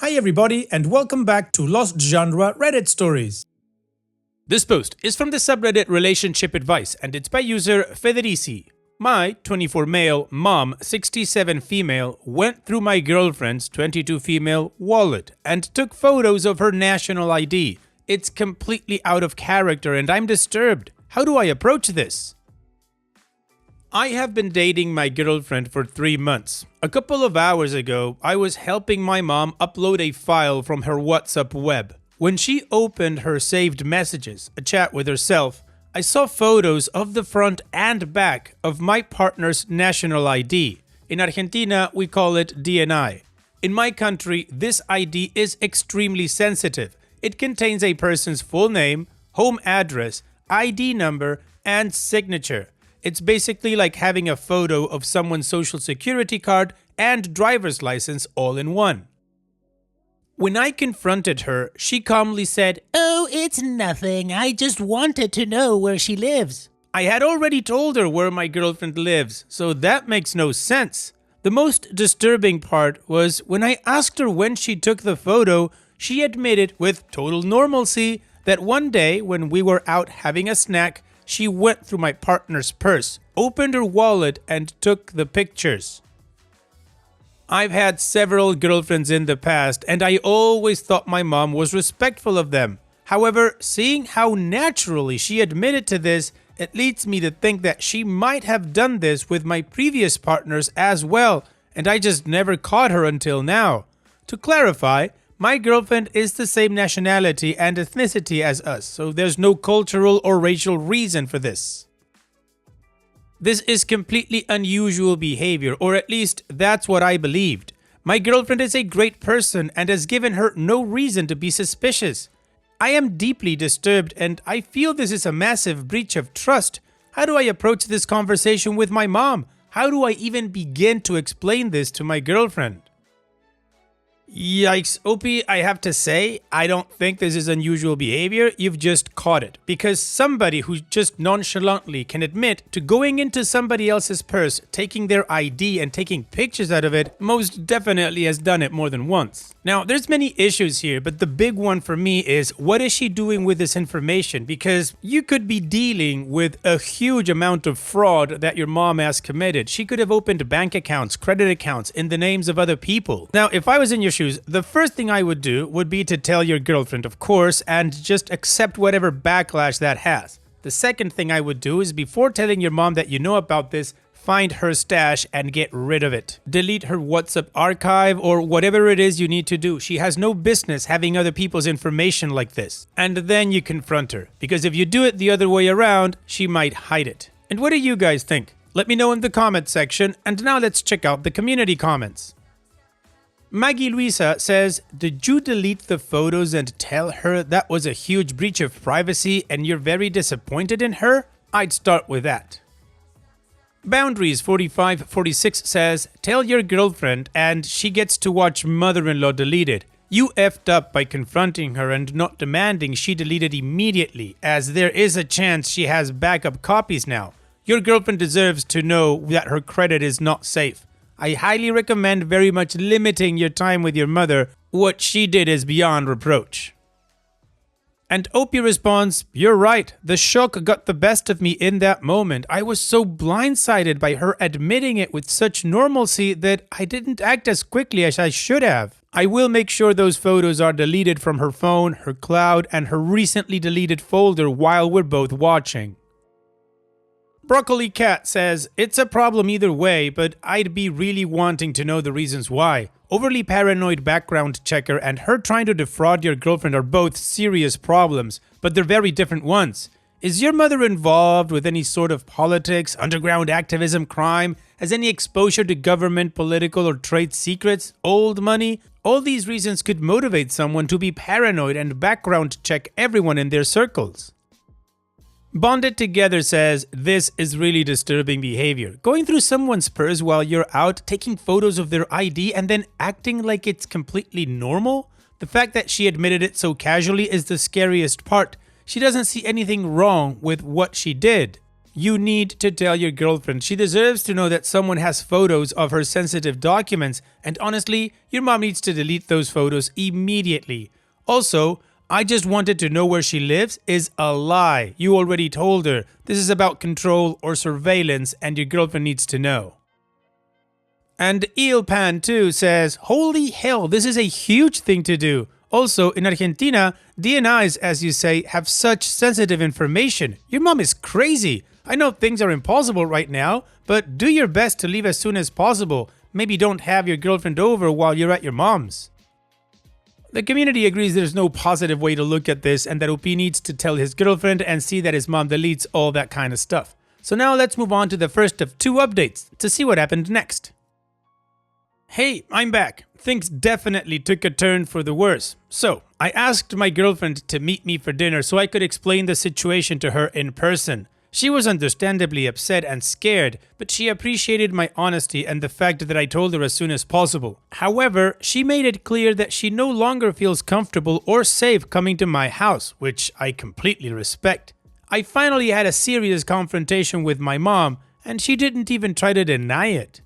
Hi everybody and welcome back to Lost Genre Reddit Stories. This post is from the subreddit Relationship Advice and it's by user Federici. My 24 male, mom 67 female went through my girlfriend's 22 female wallet and took photos of her national ID. It's completely out of character and I'm disturbed. How do I approach this? I have been dating my girlfriend for 3 months. A couple of hours ago, I was helping my mom upload a file from her WhatsApp web. When she opened her saved messages, a chat with herself, I saw photos of the front and back of my partner's national ID. In Argentina, we call it DNI. In my country, this ID is extremely sensitive. It contains a person's full name, home address, ID number, and signature. It's basically like having a photo of someone's social security card and driver's license all in one. When I confronted her, she calmly said, "Oh, it's nothing. I just wanted to know where she lives." I had already told her where my girlfriend lives, so that makes no sense. The most disturbing part was when I asked her when she took the photo, she admitted with total normalcy that one day when we were out having a snack, she went through my partner's purse, opened her wallet, and took the pictures. I've had several girlfriends in the past, and I always thought my mom was respectful of them. However, seeing how naturally she admitted to this, it leads me to think that she might have done this with my previous partners as well, and I just never caught her until now. To clarify, my girlfriend is the same nationality and ethnicity as us, so there's no cultural or racial reason for this. This is completely unusual behavior, or at least that's what I believed. My girlfriend is a great person and has given her no reason to be suspicious. I am deeply disturbed and I feel this is a massive breach of trust. How do I approach this conversation with my mom? How do I even begin to explain this to my girlfriend? Yikes, Opie, I have to say, I don't think this is unusual behavior, you've just caught it. Because somebody who just nonchalantly can admit to going into somebody else's purse, taking their ID and taking pictures out of it, most definitely has done it more than once. Now, there's many issues here, but the big one for me is, what is she doing with this information? Because you could be dealing with a huge amount of fraud that your mom has committed. She could have opened bank accounts, credit accounts in the names of other people. Now, if I was in your shoes, the first thing I would do would be to tell your girlfriend, of course, and just accept whatever backlash that has. The second thing I would do is, before telling your mom that you know about this, find her stash and get rid of it. Delete her WhatsApp archive or whatever it is you need to do. She has no business having other people's information like this. And then you confront her, because if you do it the other way around, she might hide it. And what do you guys think? Let me know in the comments section, and now let's check out the community comments. Maggie Luisa says, "Did you delete the photos and tell her that was a huge breach of privacy and you're very disappointed in her? I'd start with that." Boundaries 4546 says, "Tell your girlfriend and she gets to watch mother-in-law deleted. You effed up by confronting her and not demanding she delete it immediately, as there is a chance she has backup copies now. Your girlfriend deserves to know that her credit is not safe. I highly recommend very much limiting your time with your mother. What she did is beyond reproach." And Opie responds, "You're right. The shock got the best of me in that moment. I was so blindsided by her admitting it with such normalcy that I didn't act as quickly as I should have. I will make sure those photos are deleted from her phone, her cloud, and her recently deleted folder while we're both watching." Broccoli Cat says, "It's a problem either way, but I'd be really wanting to know the reasons why. Overly paranoid background checker and her trying to defraud your girlfriend are both serious problems, but they're very different ones. Is your mother involved with any sort of politics, underground activism, crime? Has any exposure to government, political, or trade secrets? Old money? All these reasons could motivate someone to be paranoid and background check everyone in their circles." Bonded Together says, "This is really disturbing behavior. Going through someone's purse while you're out, taking photos of their ID, and then acting like it's completely normal? The fact that she admitted it so casually is the scariest part. She doesn't see anything wrong with what she did." You need to tell your girlfriend. She deserves to know that someone has photos of her sensitive documents, and honestly, your mom needs to delete those photos immediately. Also, I just wanted to know where she lives is a lie. You already told her. This is about control or surveillance, and your girlfriend needs to know. And Eelpan2 says, holy hell, this is a huge thing to do. Also, in Argentina, DNIs, as you say, have such sensitive information. Your mom is crazy. I know things are impossible right now, but do your best to leave as soon as possible. Maybe don't have your girlfriend over while you're at your mom's. The community agrees there's no positive way to look at this and that OP needs to tell his girlfriend and see that his mom deletes all that kind of stuff. So now let's move on to the first of 2 updates to see what happened next. Hey, I'm back. Things definitely took a turn for the worse. So, I asked my girlfriend to meet me for dinner so I could explain the situation to her in person. She was understandably upset and scared, but she appreciated my honesty and the fact that I told her as soon as possible. However, she made it clear that she no longer feels comfortable or safe coming to my house, which I completely respect. I finally had a serious confrontation with my mom, and she didn't even try to deny it.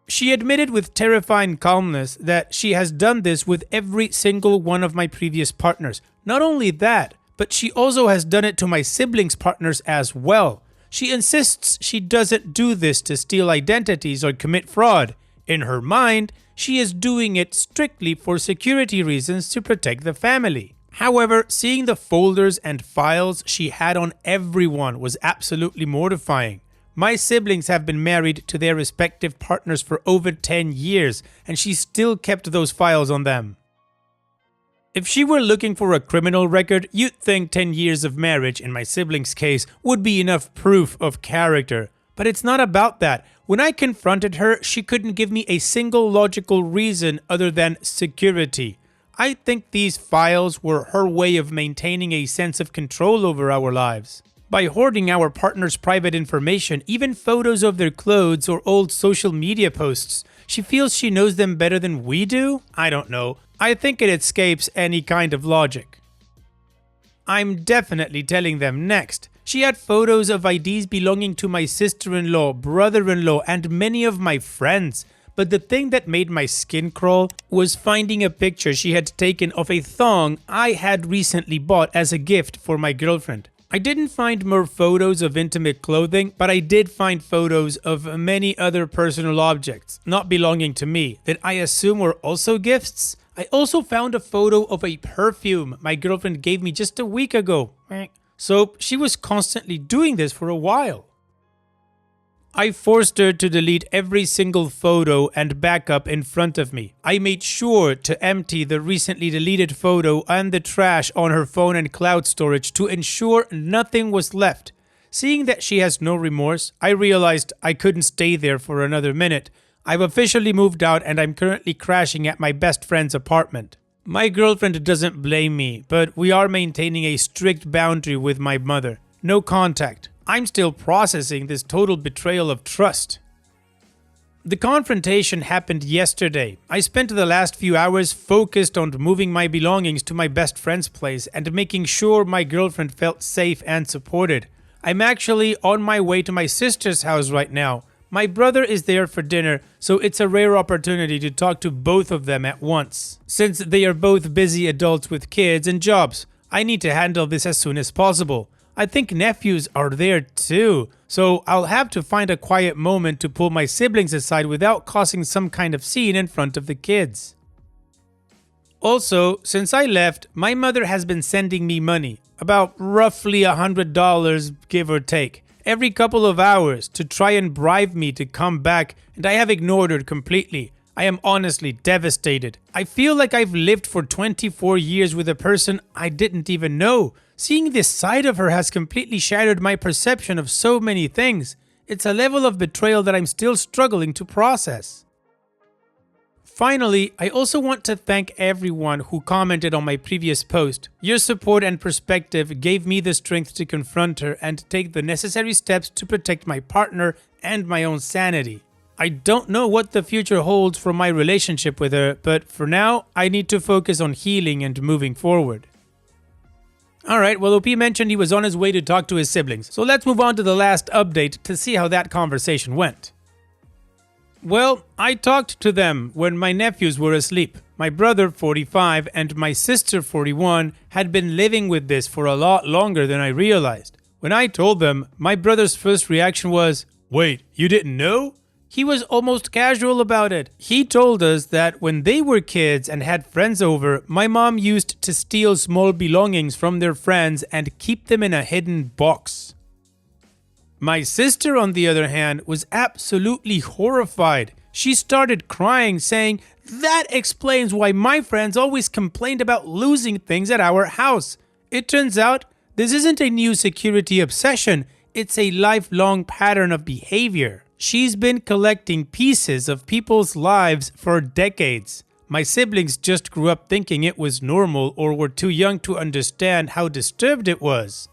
She admitted with terrifying calmness that she has done this with every single one of my previous partners. Not only that, but she also has done it to my siblings' partners as well. She insists she doesn't do this to steal identities or commit fraud. In her mind, she is doing it strictly for security reasons to protect the family. However, seeing the folders and files she had on everyone was absolutely mortifying. My siblings have been married to their respective partners for over 10 years, and she still kept those files on them. If she were looking for a criminal record, you'd think 10 years of marriage, in my siblings' case, would be enough proof of character. But it's not about that. When I confronted her, she couldn't give me a single logical reason other than security. I think these files were her way of maintaining a sense of control over our lives. By hoarding our partner's private information, even photos of their clothes or old social media posts, she feels she knows them better than we do? I don't know. I think it escapes any kind of logic. I'm definitely telling them next. She had photos of IDs belonging to my sister-in-law, brother-in-law, and many of my friends. But the thing that made my skin crawl was finding a picture she had taken of a thong I had recently bought as a gift for my girlfriend. I didn't find more photos of intimate clothing, but I did find photos of many other personal objects, not belonging to me, that I assume were also gifts. I also found a photo of a perfume my girlfriend gave me just a week ago. So she was constantly doing this for a while. I forced her to delete every single photo and backup in front of me. I made sure to empty the recently deleted photo and the trash on her phone and cloud storage to ensure nothing was left. Seeing that she has no remorse, I realized I couldn't stay there for another minute. I've officially moved out and I'm currently crashing at my best friend's apartment. My girlfriend doesn't blame me, but we are maintaining a strict boundary with my mother. No contact. I'm still processing this total betrayal of trust. The confrontation happened yesterday. I spent the last few hours focused on moving my belongings to my best friend's place and making sure my girlfriend felt safe and supported. I'm actually on my way to my sister's house right now. My brother is there for dinner, so it's a rare opportunity to talk to both of them at once. Since they are both busy adults with kids and jobs, I need to handle this as soon as possible. I think nephews are there too, so I'll have to find a quiet moment to pull my siblings aside without causing some kind of scene in front of the kids. Also, since I left, my mother has been sending me money, about roughly $100 give or take, every couple of hours to try and bribe me to come back, and I have ignored her completely. I am honestly devastated. I feel like I've lived for 24 years with a person I didn't even know. Seeing this side of her has completely shattered my perception of so many things. It's a level of betrayal that I'm still struggling to process. Finally, I also want to thank everyone who commented on my previous post. Your support and perspective gave me the strength to confront her and take the necessary steps to protect my partner and my own sanity. I don't know what the future holds for my relationship with her, but for now, I need to focus on healing and moving forward. Alright, well, OP mentioned he was on his way to talk to his siblings, so let's move on to the last update to see how that conversation went. Well, I talked to them when my nephews were asleep. My brother, 45, and my sister, 41, had been living with this for a lot longer than I realized. When I told them, my brother's first reaction was, "Wait, you didn't know?" He was almost casual about it. He told us that when they were kids and had friends over, my mom used to steal small belongings from their friends and keep them in a hidden box. My sister, on the other hand, was absolutely horrified. She started crying, saying, "That explains why my friends always complained about losing things at our house. It turns out this isn't a new security obsession, it's a lifelong pattern of behavior. She's been collecting pieces of people's lives for decades. My siblings just grew up thinking it was normal or were too young to understand how disturbed it was."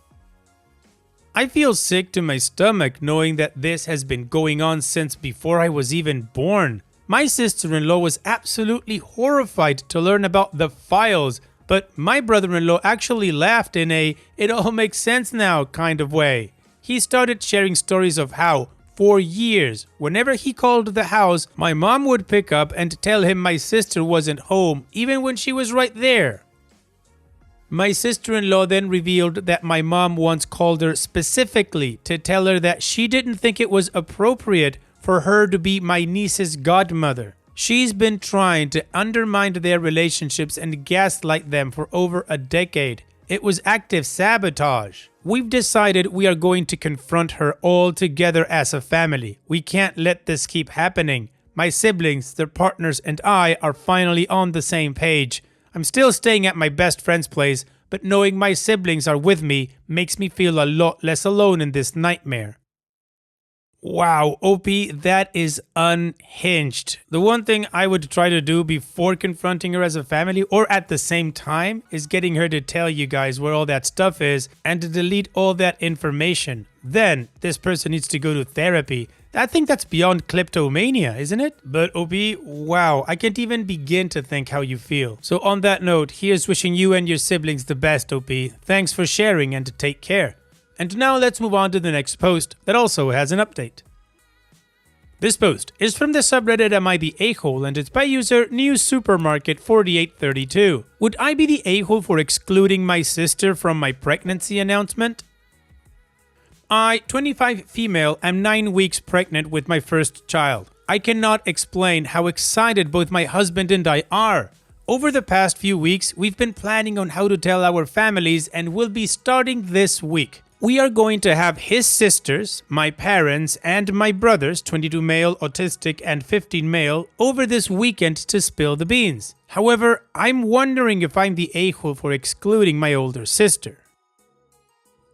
I feel sick to my stomach knowing that this has been going on since before I was even born. My sister-in-law was absolutely horrified to learn about the files, but my brother-in-law actually laughed in a "it all makes sense now" kind of way. He started sharing stories of how, for years, whenever he called the house, my mom would pick up and tell him my sister wasn't home, even when she was right there. My sister-in-law then revealed that my mom once called her specifically to tell her that she didn't think it was appropriate for her to be my niece's godmother. She's been trying to undermine their relationships and gaslight them for over a decade. It was active sabotage. We've decided we are going to confront her all together as a family. We can't let this keep happening. My siblings, their partners, and I are finally on the same page. I'm still staying at my best friend's place, but knowing my siblings are with me makes me feel a lot less alone in this nightmare. Wow, OP, that is unhinged. The one thing I would try to do before confronting her as a family or at the same time is getting her to tell you guys where all that stuff is and to delete all that information. Then this person needs to go to therapy. I think that's beyond kleptomania, isn't it? But OP, wow, I can't even begin to think how you feel. So on that note, here's wishing you and your siblings the best, OP. Thanks for sharing and take care. And now let's move on to the next post that also has an update. This post is from the subreddit Am I the A-hole and it's by user NewSupermarket4832. Would I be the a-hole for excluding my sister from my pregnancy announcement? I, 25 female, am 9 weeks pregnant with my first child. I cannot explain how excited both my husband and I are. Over the past few weeks, we've been planning on how to tell our families and we'll be starting this week. We are going to have his sisters, my parents, and my brothers, 22 male, autistic, and 15 male, over this weekend to spill the beans. However, I'm wondering if I'm the a-hole for excluding my older sister.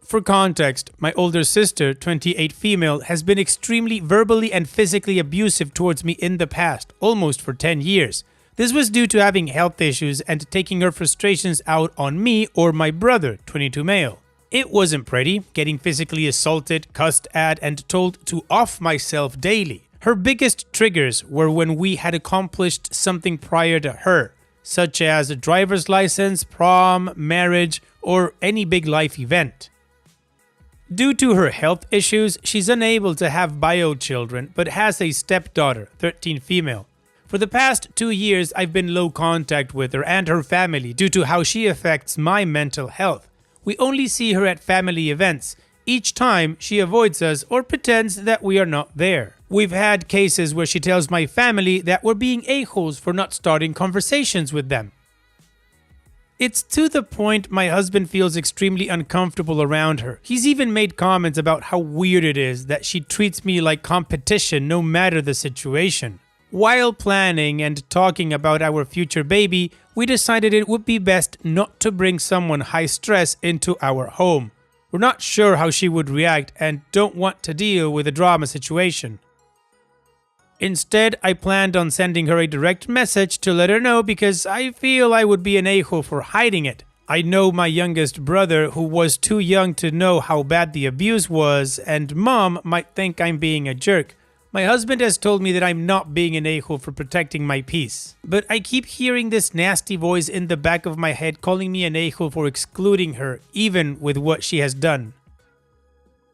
For context, my older sister, 28 female, has been extremely verbally and physically abusive towards me in the past, almost for 10 years. This was due to having health issues and taking her frustrations out on me or my brother, 22 male. It wasn't pretty, getting physically assaulted, cussed at, and told to off myself daily. Her biggest triggers were when we had accomplished something prior to her, such as a driver's license, prom, marriage, or any big life event. Due to her health issues, she's unable to have bio children, but has a stepdaughter, 13 female. For the past 2 years, I've been low contact with her and her family due to how she affects my mental health. We only see her at family events. Each time, she avoids us or pretends that we are not there. We've had cases where she tells my family that we're being a-holes for not starting conversations with them. It's to the point my husband feels extremely uncomfortable around her. He's even made comments about how weird it is that she treats me like competition no matter the situation. While planning and talking about our future baby, we decided it would be best not to bring someone high stress into our home. We're not sure how she would react and don't want to deal with a drama situation. Instead, I planned on sending her a direct message to let her know because I feel I would be an a-hole for hiding it. I know my youngest brother, who was too young to know how bad the abuse was, and mom might think I'm being a jerk. My husband has told me that I'm not being an a-hole for protecting my peace. But I keep hearing this nasty voice in the back of my head calling me an a-hole for excluding her, even with what she has done.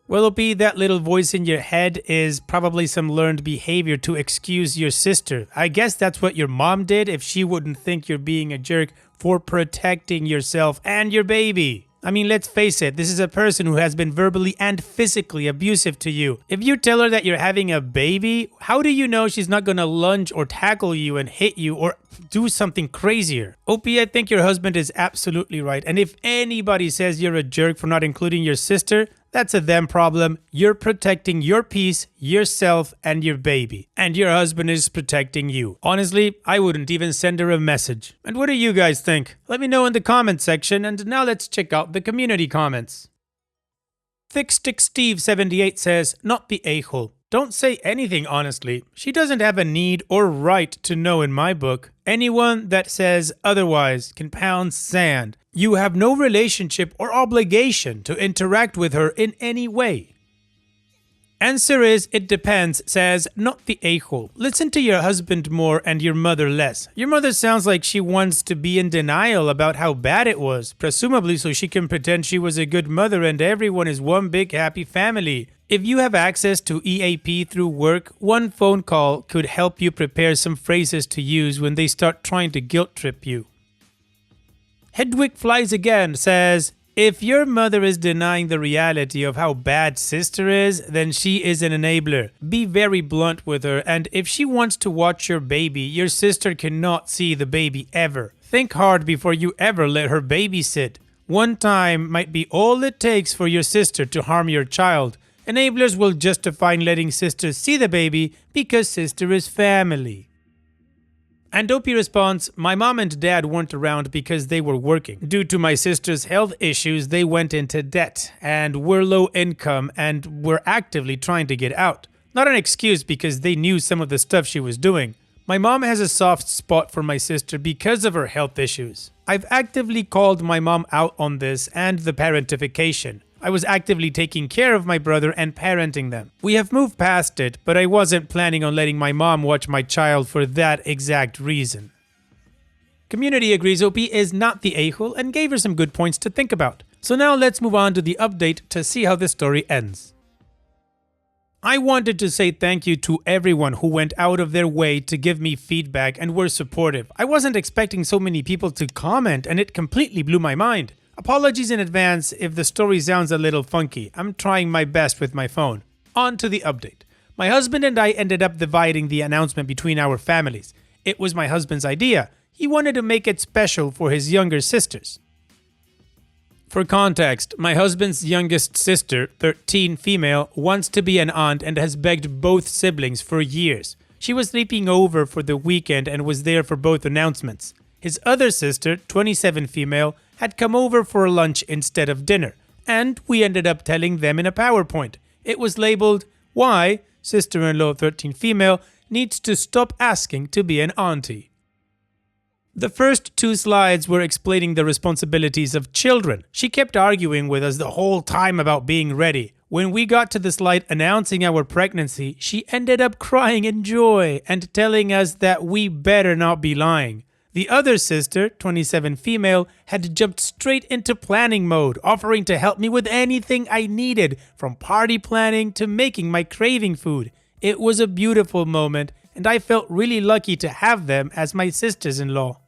Well, OP, that little voice in your head is probably some learned behavior to excuse your sister. I guess that's what your mom did if she wouldn't think you're being a jerk for protecting yourself and your baby. I mean, let's face it, this is a person who has been verbally and physically abusive to you. If you tell her that you're having a baby, how do you know she's not gonna lunge or tackle you and hit you or do something crazier? OP, I think your husband is absolutely right. And if anybody says you're a jerk for not including your sister, that's a them problem. You're protecting your peace, yourself, and your baby. And your husband is protecting you. Honestly, I wouldn't even send her a message. And what do you guys think? Let me know in the comments section, and now let's check out the community comments. Thickstick Steve 78 says, not the a-hole. Don't say anything honestly. She doesn't have a need or right to know in my book. Anyone that says otherwise can pound sand. You have no relationship or obligation to interact with her in any way. Answer is, it depends, says, not the a-hole. Listen to your husband more and your mother less. Your mother sounds like she wants to be in denial about how bad it was, presumably so she can pretend she was a good mother and everyone is one big happy family. If you have access to EAP through work, one phone call could help you prepare some phrases to use when they start trying to guilt trip you. Hedwig Flies Again says, if your mother is denying the reality of how bad sister is, then she is an enabler. Be very blunt with her, and if she wants to watch your baby, your sister cannot see the baby ever. Think hard before you ever let her babysit. One time might be all it takes for your sister to harm your child. Enablers will justify letting sister see the baby because sister is family. And OP responds, my mom and dad weren't around because they were working. Due to my sister's health issues, they went into debt and were low income and were actively trying to get out. Not an excuse because they knew some of the stuff she was doing. My mom has a soft spot for my sister because of her health issues. I've actively called my mom out on this and the parentification. I was actively taking care of my brother and parenting them. We have moved past it, but I wasn't planning on letting my mom watch my child for that exact reason. Community agrees OP is not the a-hole and gave her some good points to think about. So now let's move on to the update to see how this story ends. I wanted to say thank you to everyone who went out of their way to give me feedback and were supportive. I wasn't expecting so many people to comment and it completely blew my mind. Apologies in advance if the story sounds a little funky. I'm trying my best with my phone. On to the update. My husband and I ended up dividing the announcement between our families. It was my husband's idea. He wanted to make it special for his younger sisters. For context, my husband's youngest sister, 13 female, wants to be an aunt and has begged both siblings for years. She was sleeping over for the weekend and was there for both announcements. His other sister, 27 female, had come over for lunch instead of dinner, and we ended up telling them in a PowerPoint. It was labeled, Why Sister-in-law 13 female needs to stop asking to be an auntie. The first two slides were explaining the responsibilities of children. She kept arguing with us the whole time about being ready. When we got to the slide announcing our pregnancy, she ended up crying in joy and telling us that we better not be lying. The other sister, 27 female, had jumped straight into planning mode, offering to help me with anything I needed, from party planning to making my craving food. It was a beautiful moment, and I felt really lucky to have them as my sisters-in-law.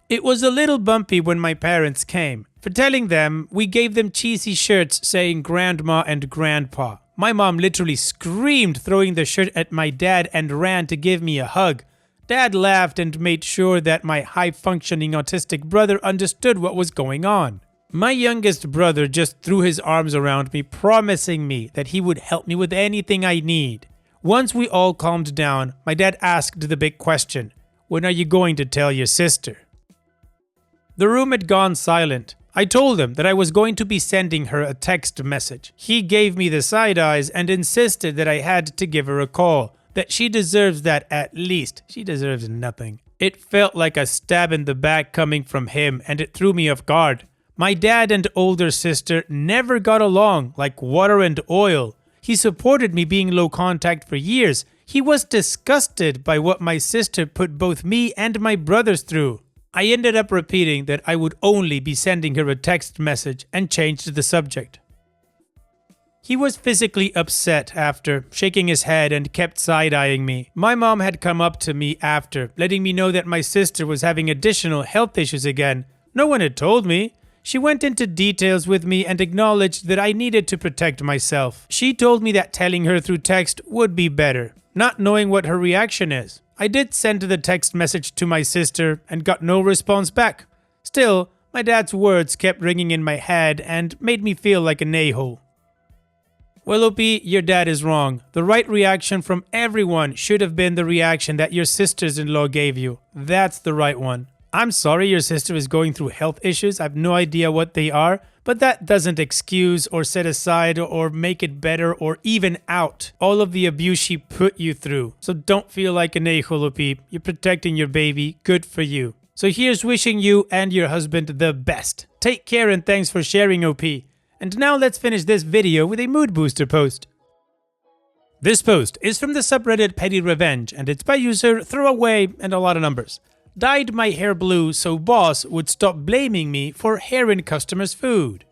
It was a little bumpy when my parents came. For telling them, we gave them cheesy shirts saying Grandma and Grandpa. My mom literally screamed, throwing the shirt at my dad, and ran to give me a hug. Dad laughed and made sure that my high-functioning autistic brother understood what was going on. My youngest brother just threw his arms around me, promising me that he would help me with anything I need. Once we all calmed down, my dad asked the big question, when are you going to tell your sister? The room had gone silent. I told him that I was going to be sending her a text message. He gave me the side eyes and insisted that I had to give her a call. That she deserves that at least. She deserves nothing. It felt like a stab in the back coming from him, and it threw me off guard. My dad and older sister never got along like water and oil. He supported me being low contact for years. He was disgusted by what my sister put both me and my brothers through. I ended up repeating that I would only be sending her a text message and changed the subject. He was physically upset after, shaking his head and kept side-eyeing me. My mom had come up to me after, letting me know that my sister was having additional health issues again. No one had told me. She went into details with me and acknowledged that I needed to protect myself. She told me that telling her through text would be better, not knowing what her reaction is. I did send the text message to my sister and got no response back. Still, my dad's words kept ringing in my head and made me feel like an a-hole. Well, OP, your dad is wrong. The right reaction from everyone should have been the reaction that your sisters-in-law gave you. That's the right one. I'm sorry your sister is going through health issues. I have no idea what they are, but that doesn't excuse or set aside or make it better or even out all of the abuse she put you through. So don't feel like an a-hole, OP. You're protecting your baby. Good for you. So here's wishing you and your husband the best. Take care and thanks for sharing, OP. And now let's finish this video with a mood booster post. This post is from the subreddit Petty Revenge and it's by user Throwaway and a lot of numbers. Dyed my hair blue so boss would stop blaming me for hair in customers' food.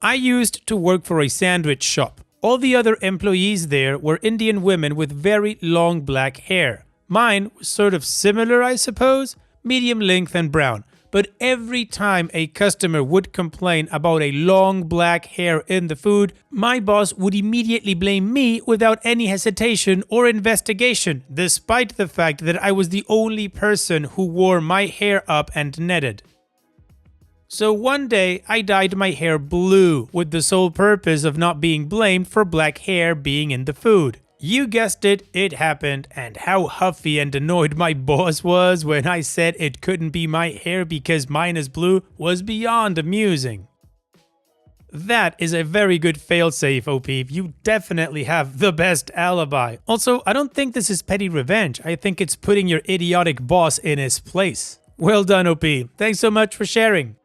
I used to work for a sandwich shop. All the other employees there were Indian women with very long black hair. Mine was sort of similar, I suppose, medium length and brown. But every time a customer would complain about a long black hair in the food, my boss would immediately blame me without any hesitation or investigation, despite the fact that I was the only person who wore my hair up and netted. So one day, I dyed my hair blue with the sole purpose of not being blamed for black hair being in the food. You guessed it, it happened, and how huffy and annoyed my boss was when I said it couldn't be my hair because mine is blue was beyond amusing. That is a very good failsafe, OP. You definitely have the best alibi. Also, I don't think this is petty revenge. I think it's putting your idiotic boss in his place. Well done, OP. Thanks so much for sharing.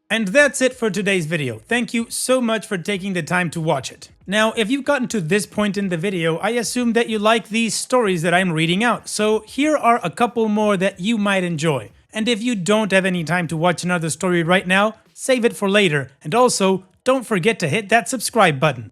And that's it for today's video. Thank you so much for taking the time to watch it. Now, if you've gotten to this point in the video, I assume that you like these stories that I'm reading out. So here are a couple more that you might enjoy. And if you don't have any time to watch another story right now, save it for later. And also, don't forget to hit that subscribe button.